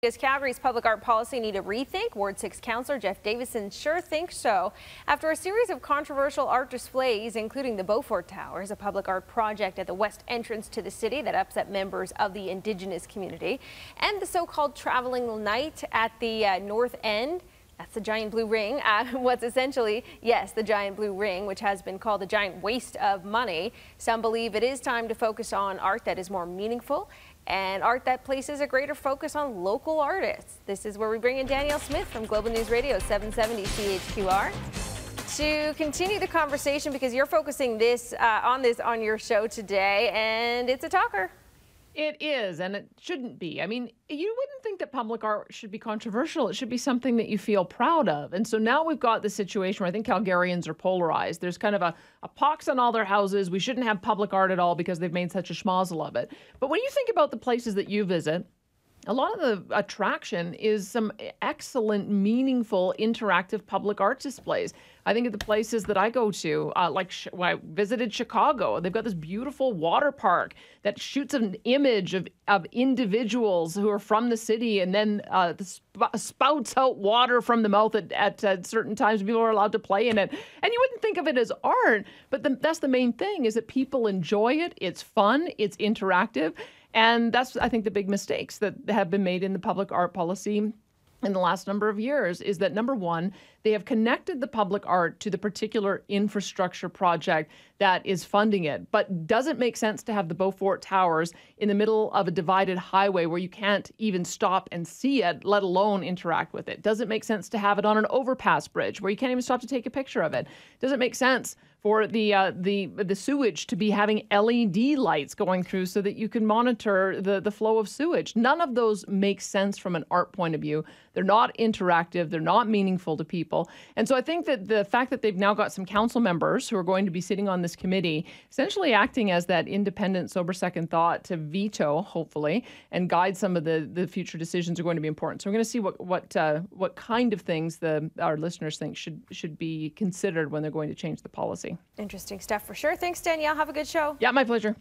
Does Calgary's public art policy need a rethink? Ward 6 Councillor Jeff Davison sure thinks so. After a series of controversial art displays, including the Beaufort Towers, a public art project at the west entrance to the city that upset members of the Indigenous community, and the so-called traveling night at the north end. That's the giant blue ring. What's essentially, yes, the giant blue ring, which has been called a giant waste of money. Some believe it is time to focus on art that is more meaningful and art that places a greater focus on local artists. This is where we bring in Danielle Smith from Global News Radio 770 CHQR to continue the conversation, because you're focusing on your show today, and it's a talker. It is, and it shouldn't be. I mean, you wouldn't think that public art should be controversial. It should be something that you feel proud of. And so now we've got the situation where I think Calgarians are polarized. There's kind of a pox on all their houses. We shouldn't have public art at all because they've made such a schmozzle of it. But when you think about the places that you visit, a lot of the attraction is some excellent, meaningful, interactive public art displays. I think of the places that I go to, when I visited Chicago, they've got this beautiful water park that shoots an image of individuals who are from the city, and then spouts out water from the mouth at certain times. People are allowed to play in it. And you wouldn't think of it as art, but that's the main thing, is that people enjoy it. It's fun. It's interactive. And that's, I think, the big mistakes that have been made in the public art policy in the last number of years, is that, number one, they have connected the public art to the particular infrastructure project that is funding it. But does it make sense to have the Beaufort Towers in the middle of a divided highway where you can't even stop and see it, let alone interact with it? Does it make sense to have it on an overpass bridge where you can't even stop to take a picture of it? Does it make sense for the sewage to be having LED lights going through so that you can monitor the flow of sewage? None of those make sense from an art point of view. They're not interactive. They're not meaningful to people. And so I think that the fact that they've now got some council members who are going to be sitting on this committee, essentially acting as that independent, sober second thought to veto, hopefully, and guide some of the future decisions, are going to be important. So we're going to see what kind of things our listeners think should be considered when they're going to change the policy. Interesting stuff for sure. Thanks, Danielle. Have a good show. Yeah, my pleasure.